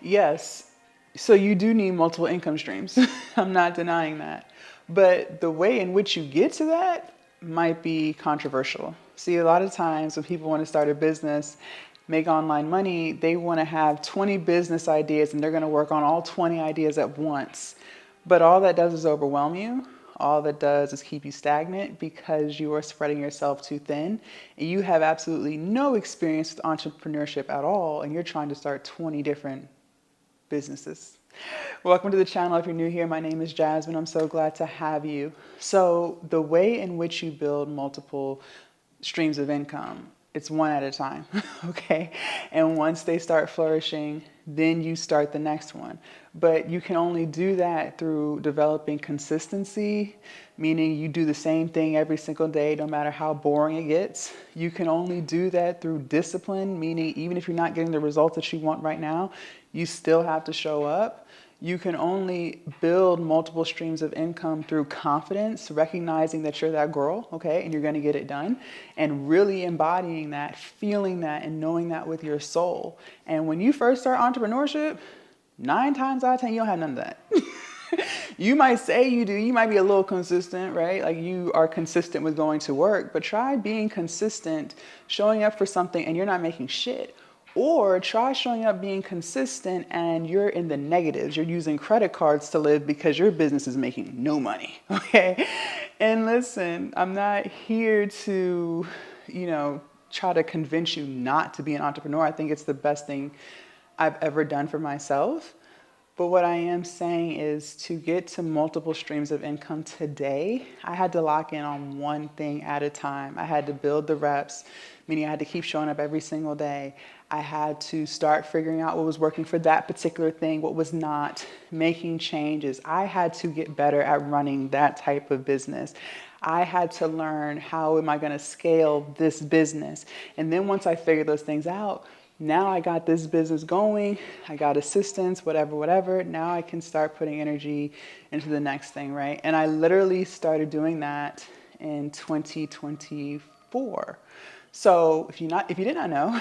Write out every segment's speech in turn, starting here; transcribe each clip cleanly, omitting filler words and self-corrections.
Yes. So you do need multiple income streams. I'm not denying that. But the way in which you get to that might be controversial. See, a lot of times when people want to start a business, make online money, they want to have 20 business ideas and they're going to work on all 20 ideas at once. But all that does is overwhelm you. All that does is keep you stagnant because you are spreading yourself too thin and you have absolutely no experience with entrepreneurship at all and you're trying to start 20 different businesses. Welcome to the channel. If you're new here, my name is Jasmine. I'm so glad to have you. So the way in which you build multiple streams of income, it's one at a time, okay? And once they start flourishing, then you start the next one. But you can only do that through developing consistency, meaning you do the same thing every single day, no matter how boring it gets. You can only do that through discipline, meaning even if you're not getting the results that you want right now, you still have to show up. You can only build multiple streams of income through confidence, recognizing that you're that girl, okay, and you're going to get it done, and really embodying that, feeling that, and knowing that with your soul. And when you first start entrepreneurship, 9 times out of 10, you don't have none of that. You might say you do, you might be a little consistent, right? Like you are consistent with going to work, but try being consistent, showing up for something and you're not making shit. Or try showing up being consistent and you're in the negatives. You're using credit cards to live because your business is making no money, okay? And listen, I'm not here to, try to convince you not to be an entrepreneur. I think it's the best thing I've ever done for myself. But what I am saying is to get to multiple streams of income today, I had to lock in on one thing at a time. I had to build the reps, meaning I had to keep showing up every single day. I had to start figuring out what was working for that particular thing, what was not, making changes. I had to get better at running that type of business. I had to learn how am I going to scale this business. And then once I figured those things out, now I got this business going, I got assistance, whatever, whatever. Now I can start putting energy into the next thing, right? And I literally started doing that in 2024. So if you did not know,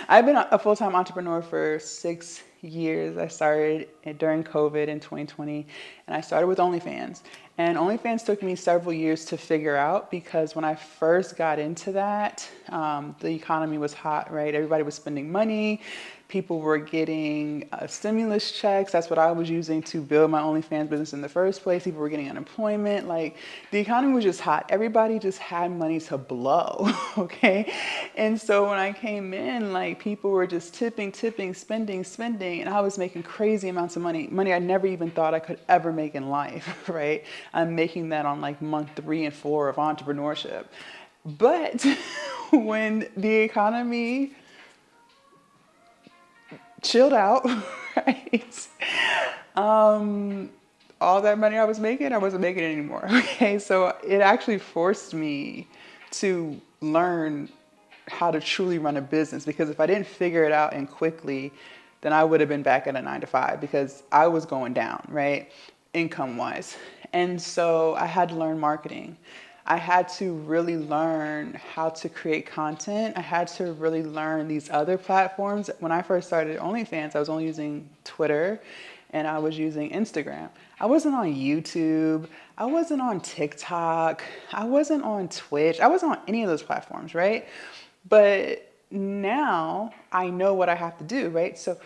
I've been a full-time entrepreneur for 6 years. I started during COVID in 2020, and I started with OnlyFans. And OnlyFans took me several years to figure out because when I first got into that, the economy was hot, right? Everybody was spending money. People were getting stimulus checks. That's what I was using to build my OnlyFans business in the first place. People were getting unemployment. Like the economy was just hot. Everybody just had money to blow, okay? And so when I came in, like people were just tipping, spending, and I was making crazy amounts of money I never even thought I could ever make in life, right? I'm making that on like month 3 and 4 of entrepreneurship. But when the economy chilled out, right? All that money I wasn't making it anymore. Okay, so it actually forced me to learn how to truly run a business because if I didn't figure it out and quickly, then I would have been back at a 9 to 5 because I was going down, right? Income wise. And so I had to learn marketing. I had to really learn how to create content. I had to really learn these other platforms. When I first started OnlyFans, I was only using Twitter and I was using Instagram. I wasn't on YouTube. I wasn't on TikTok. I wasn't on Twitch. I wasn't on any of those platforms, right? But now I know what I have to do, right? So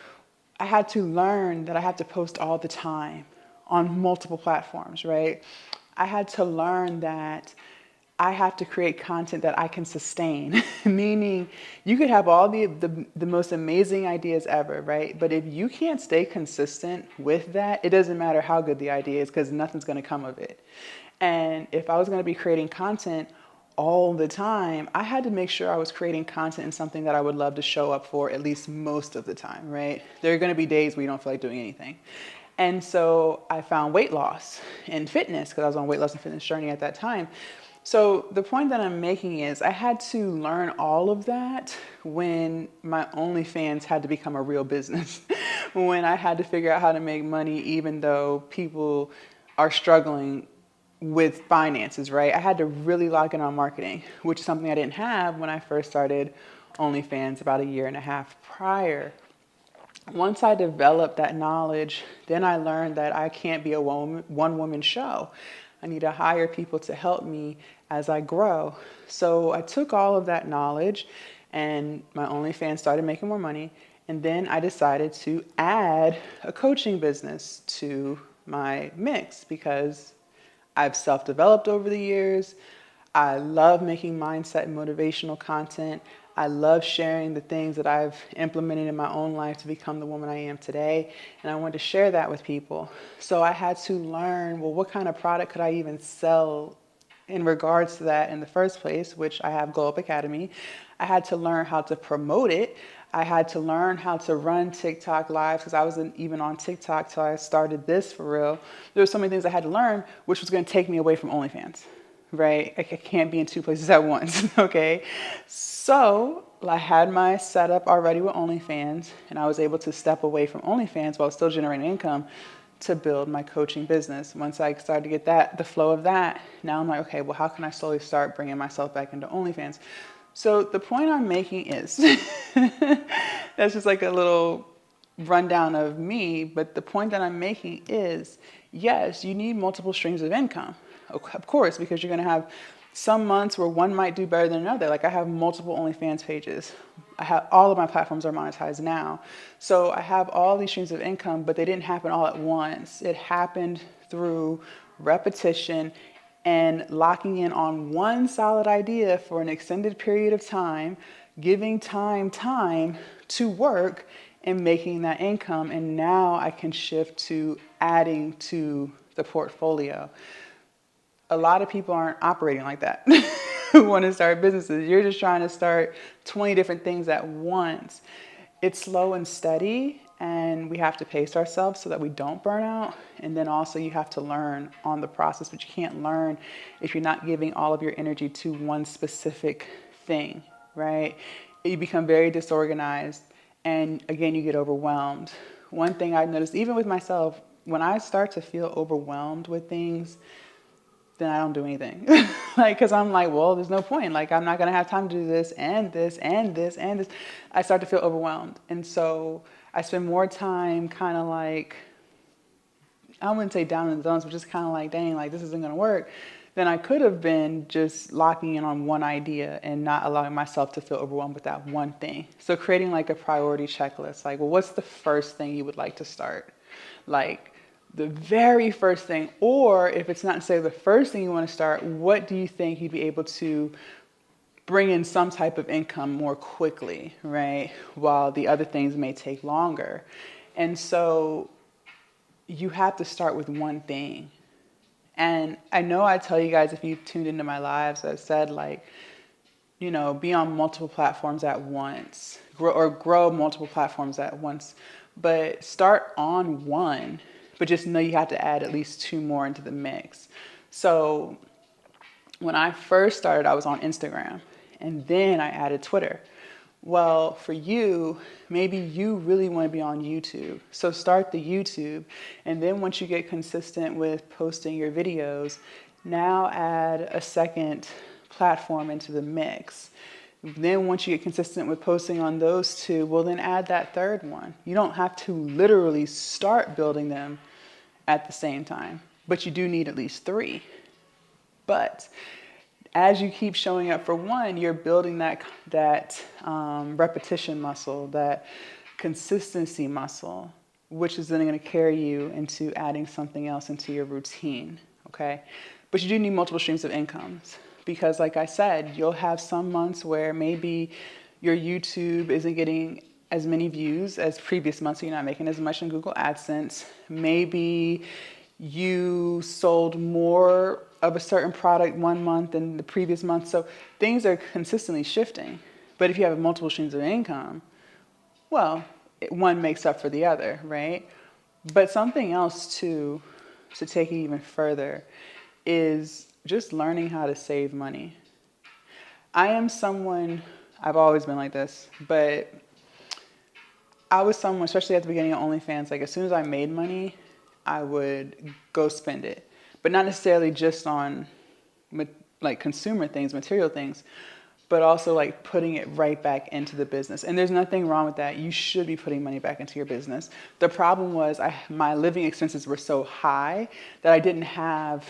I had to learn that I have to post all the time on multiple platforms, right? I had to learn that I have to create content that I can sustain, meaning you could have all the most amazing ideas ever, right? But if you can't stay consistent with that, it doesn't matter how good the idea is because nothing's going to come of it. And if I was going to be creating content all the time, I had to make sure I was creating content in something that I would love to show up for at least most of the time, right? There are going to be days where you don't feel like doing anything. And so I found weight loss and fitness because I was on a weight loss and fitness journey at that time. So the point that I'm making is I had to learn all of that when my OnlyFans had to become a real business, when I had to figure out how to make money even though people are struggling with finances, right? I had to really lock in on marketing, which is something I didn't have when I first started OnlyFans about a year and a half prior. Once I developed that knowledge, then I learned that I can't be a one woman show. I need to hire people to help me as I grow. So I took all of that knowledge and my OnlyFans started making more money. And then I decided to add a coaching business to my mix because I've self developed over the years. I love making mindset and motivational content. I love sharing the things that I've implemented in my own life to become the woman I am today. And I wanted to share that with people. So I had to learn, well, what kind of product could I even sell in regards to that in the first place, which I have Glow Up Academy. I had to learn how to promote it. I had to learn how to run TikTok lives because I wasn't even on TikTok till I started this for real. There were so many things I had to learn, which was going to take me away from OnlyFans, right? I can't be in two places at once, okay? So I had my setup already with OnlyFans, and I was able to step away from OnlyFans while still generating income to build my coaching business. Once I started to get the flow of that, now I'm like, okay, well, how can I slowly start bringing myself back into OnlyFans? So the point I'm making is, that's just like a little rundown of me, but the point that I'm making is, yes, you need multiple streams of income, of course, because you're going to have some months where one might do better than another. Like I have multiple OnlyFans pages. I have all of my platforms are monetized now. So I have all these streams of income, but they didn't happen all at once. It happened through repetition and locking in on one solid idea for an extended period of time, giving time to work and making that income. And now I can shift to adding to the portfolio. A lot of people aren't operating like that who want to start businesses. You're just trying to start 20 different things at once. It's slow and steady, and we have to pace ourselves so that we don't burn out. And then also you have to learn on the process, but you can't learn if you're not giving all of your energy to one specific thing, right? You become very disorganized, and again, you get overwhelmed. One thing I've noticed, even with myself, when I start to feel overwhelmed with things, then I don't do anything. Cause I'm like, well, there's no point. Like, I'm not going to have time to do this and this and this and this. I start to feel overwhelmed. And so I spend more time kind of like, I wouldn't say down in the dumps, but just kind of like, dang, like this isn't going to work. Then I could have been just locking in on one idea and not allowing myself to feel overwhelmed with that one thing. So creating like a priority checklist, like, well, what's the first thing you would like to start? Like, the very first thing, or if it's not necessarily the first thing you want to start, what do you think you'd be able to bring in some type of income more quickly, right? While the other things may take longer. And so you have to start with one thing. And I know I tell you guys, if you tuned into my lives, I said like, you know, be on multiple platforms at once, grow multiple platforms at once, but start on one. But just know you have to add at least two more into the mix. So when I first started, I was on Instagram and then I added Twitter. Well, for you, maybe you really want to be on YouTube. So start the YouTube. And then once you get consistent with posting your videos, now add a second platform into the mix. Then once you get consistent with posting on those two, well, then add that third one. You don't have to literally start building them at the same time, but you do need at least three. But as you keep showing up for one, you're building that repetition muscle, that consistency muscle, which is then going to carry you into adding something else into your routine, okay? But you do need multiple streams of incomes because, like I said, you'll have some months where maybe your YouTube isn't getting as many views as previous months, so you're not making as much in Google AdSense. Maybe you sold more of a certain product one month than the previous month. So things are consistently shifting. But if you have multiple streams of income, well, one makes up for the other, right? But something else too, to take it even further, is just learning how to save money. I am someone, I've always been like this, but I was someone, especially at the beginning of OnlyFans, like as soon as I made money, I would go spend it. But not necessarily just on like consumer things, material things, but also like putting it right back into the business. And there's nothing wrong with that. You should be putting money back into your business. The problem was my living expenses were so high that I didn't have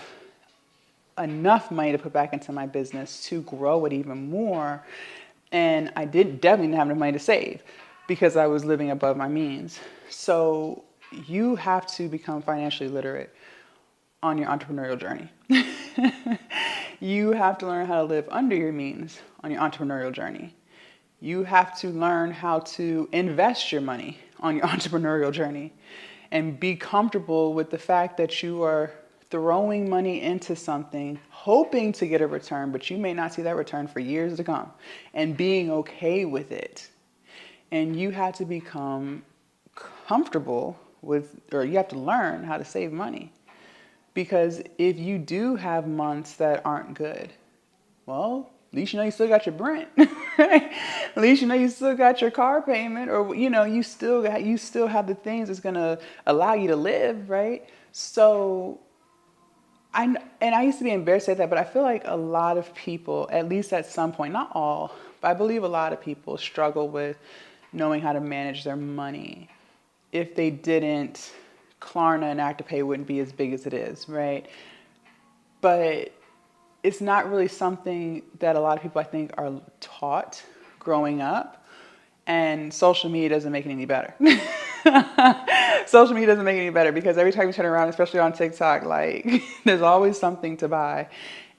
enough money to put back into my business to grow it even more. And I definitely didn't have enough money to save because I was living above my means. So you have to become financially literate on your entrepreneurial journey. You have to learn how to live under your means on your entrepreneurial journey. You have to learn how to invest your money on your entrepreneurial journey and be comfortable with the fact that you are throwing money into something, hoping to get a return, but you may not see that return for years to come, and being okay with it. And you have to become comfortable with, or you have to learn how to save money. Because if you do have months that aren't good, well, at least you know you still got your rent, right? At least you know you still got your car payment, or you still have the things that's gonna allow you to live, right? So I used to be embarrassed to say that, but I feel like a lot of people, at least at some point, not all, but I believe a lot of people struggle with knowing how to manage their money. If they didn't, Klarna and Afterpay wouldn't be as big as it is, right? But it's not really something that a lot of people, I think, are taught growing up. And social media doesn't make it any better. Social media doesn't make it any better because every time you turn around, especially on TikTok, like there's always something to buy.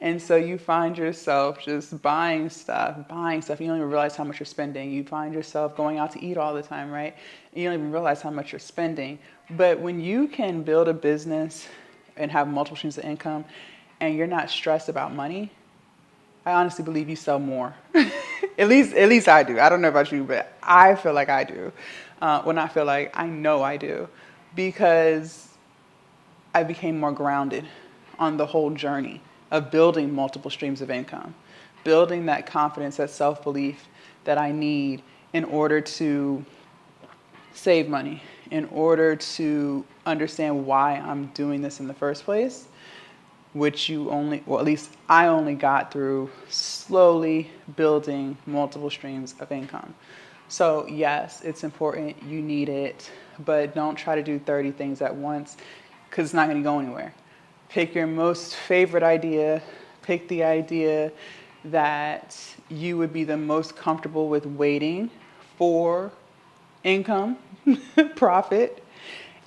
And so you find yourself just buying stuff. You don't even realize how much you're spending. You find yourself going out to eat all the time, right? And you don't even realize how much you're spending. But when you can build a business and have multiple streams of income and you're not stressed about money, I honestly believe you sell more. At least I do. I don't know about you, but I feel like I do. I know I do. Because I became more grounded on the whole journey of building multiple streams of income, building that confidence, that self-belief that I need in order to save money, in order to understand why I'm doing this in the first place, which at least I only got through slowly building multiple streams of income. So yes, it's important, you need it, but don't try to do 30 things at once because it's not going to go anywhere. Pick your most favorite idea, pick the idea that you would be the most comfortable with waiting for income, profit,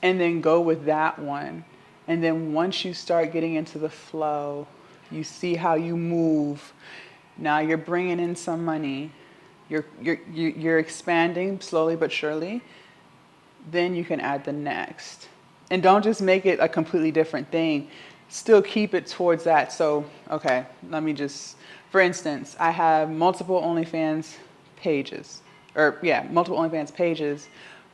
and then go with that one. And then once you start getting into the flow, you see how you move. Now you're bringing in some money. You're expanding slowly but surely. Then you can add the next. And don't just make it a completely different thing. Still keep it towards that. So, okay, for instance, I have multiple OnlyFans pages.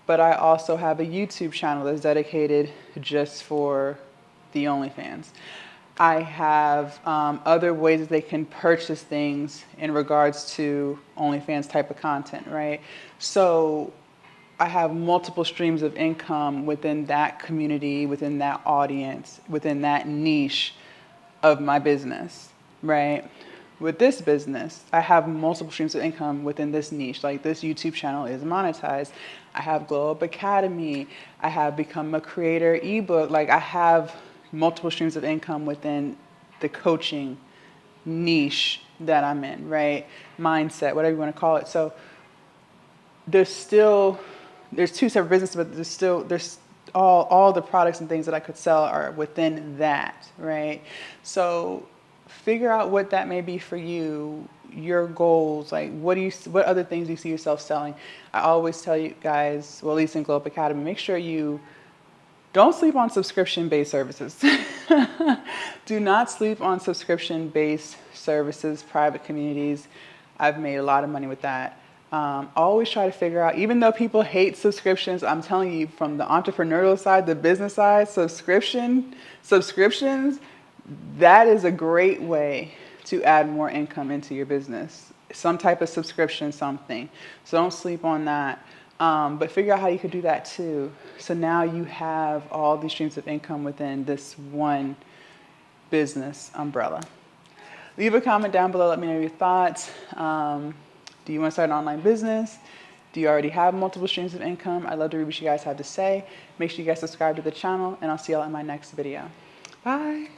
But I also have a YouTube channel that's dedicated just for the OnlyFans. I have other ways that they can purchase things in regards to OnlyFans type of content, right? So I have multiple streams of income within that community, within that audience, within that niche of my business, right? With this business, I have multiple streams of income within this niche. Like this YouTube channel is monetized. I have Glow Up Academy. I have Become a Creator ebook. Like I have multiple streams of income within the coaching niche that I'm in, right? Mindset, whatever you want to call it. So there's two separate businesses, but there's all the products and things that I could sell are within that, right? So figure out what that may be for you, your goals, like what other things do you see yourself selling? I always tell you guys, well, at least in Glow Up Academy, make sure you don't sleep on subscription-based services. Do not sleep on subscription-based services, private communities. I've made a lot of money with that. Always try to figure out, even though people hate subscriptions, I'm telling you from the entrepreneurial side, the business side, subscriptions, that is a great way to add more income into your business. Some type of subscription, something. So don't sleep on that. But figure out how you could do that too. So now you have all these streams of income within this one business umbrella. Leave a comment down below. Let me know your thoughts. Do you want to start an online business? Do you already have multiple streams of income? I'd love to read what you guys have to say. Make sure you guys subscribe to the channel, and I'll see y'all in my next video. Bye.